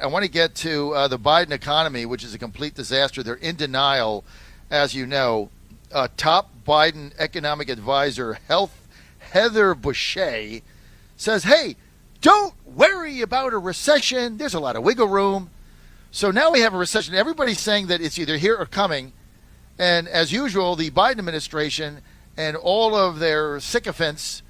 I want to get to the Biden economy, which is a complete disaster. They're in denial, as you know. Top Biden economic advisor, Heather Boushey, says, hey, don't worry about a recession. There's a lot of wiggle room. So now we have a recession. Everybody's saying that it's either here or coming. And as usual, the Biden administration and all of their sycophants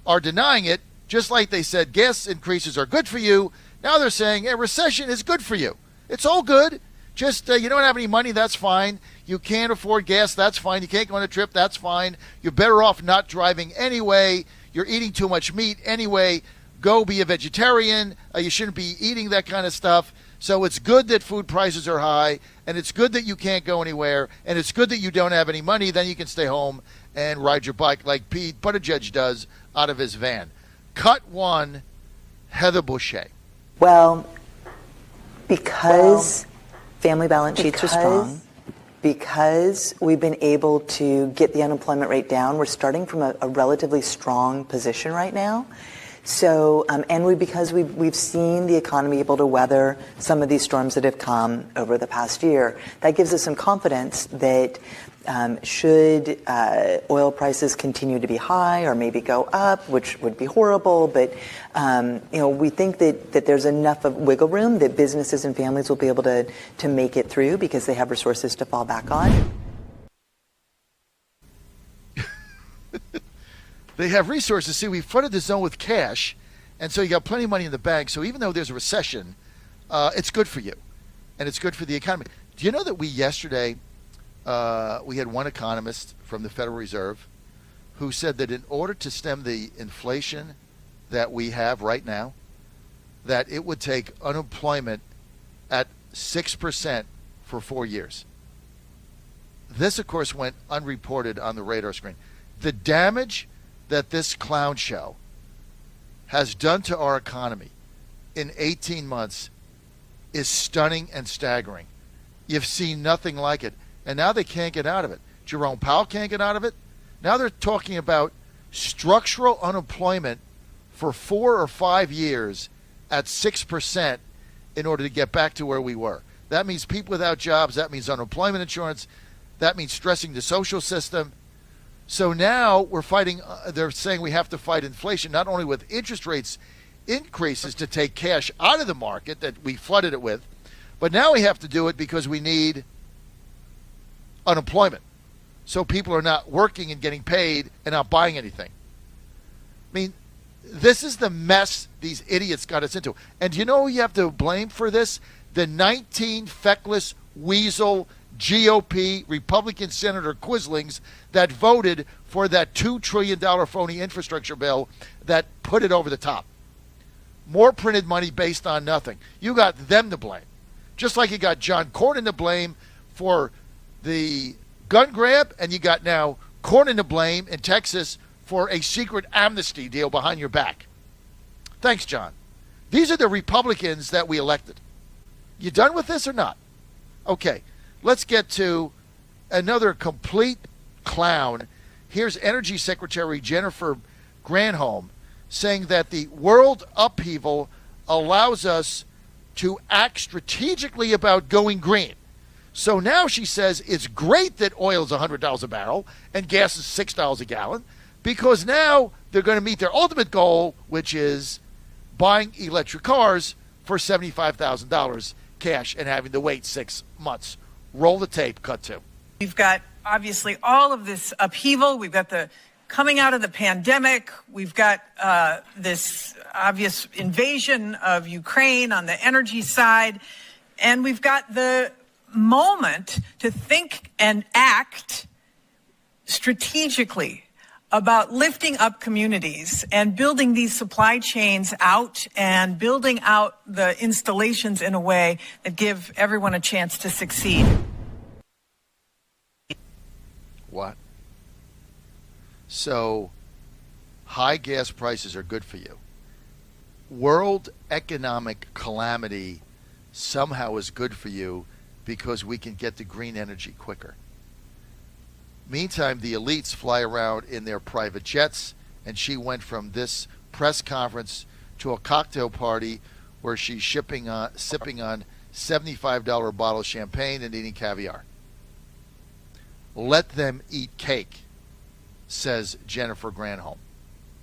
are denying it, just like they said gas increases are good for you. Now they're saying a recession is good for you. It's all good. Just you don't have any money, that's fine. You can't afford gas, that's fine. You can't go on a trip, that's fine. You're better off not driving anyway. You're eating too much meat anyway. Go be a vegetarian. You shouldn't be eating that kind of stuff. So it's good that food prices are high, and it's good that you can't go anywhere, and it's good that you don't have any money. Then you can stay home and ride your bike like Pete Buttigieg does out of his van. Cut one, Heather Boushey. Well, because family balance sheets are strong, because we've been able to get the unemployment rate down, we're starting from a relatively strong position right now. So, because we've seen the economy able to weather some of these storms that have come over the past year, that gives us some confidence that should oil prices continue to be high or maybe go up, which would be horrible, but we think that there's enough of wiggle room that businesses and families will be able to make it through because they have resources to fall back on. They have resources. See, we flooded the zone with cash, and so you got plenty of money in the bank. So even though there's a recession, it's good for you, and it's good for the economy. Do you know that yesterday we had one economist from the Federal Reserve who said that in order to stem the inflation that we have right now, that it would take unemployment at 6% for 4 years. This, of course, went unreported on the radar screen. The damage that this clown show has done to our economy in 18 months is stunning and staggering. You've seen nothing like it. And now they can't get out of it. Jerome Powell can't get out of it. Now they're talking about structural unemployment for 4 or 5 years at 6% in order to get back to where we were. That means people without jobs. That means unemployment insurance. That means stressing the social system. So now we're fighting, they're saying we have to fight inflation, not only with interest rates increases to take cash out of the market that we flooded it with, but now we have to do it because we need unemployment. So people are not working and getting paid and not buying anything. I mean, this is the mess these idiots got us into. And do you know who you have to blame for this? The 19 feckless weasel GOP Republican Senator Quislings that voted for that $2 trillion phony infrastructure bill that put it over the top. More printed money based on nothing. You got them to blame. Just like you got John Cornyn to blame for the gun grab, and you got now Cornyn to blame in Texas for a secret amnesty deal behind your back. Thanks, John. These are the Republicans that we elected. You done with this or not? Okay. Let's get to another complete clown. Here's Energy Secretary Jennifer Granholm saying that the world upheaval allows us to act strategically about going green. So now she says it's great that oil is $100 a barrel and gas is $6 a gallon because now they're going to meet their ultimate goal, which is buying electric cars for $75,000 cash and having to wait 6 months. Roll the tape, cut to. We've got, obviously, all of this upheaval. We've got the coming out of the pandemic. We've got this obvious invasion of Ukraine on the energy side. And we've got the moment to think and act strategically about lifting up communities and building these supply chains out and building out the installations in a way that give everyone a chance to succeed. What? So, high gas prices are good for you. World economic calamity somehow is good for you because we can get to green energy quicker. Meantime, the elites fly around in their private jets, and she went from this press conference to a cocktail party where she's sipping on $75 bottle of champagne and eating caviar. Let them eat cake, says Jennifer Granholm.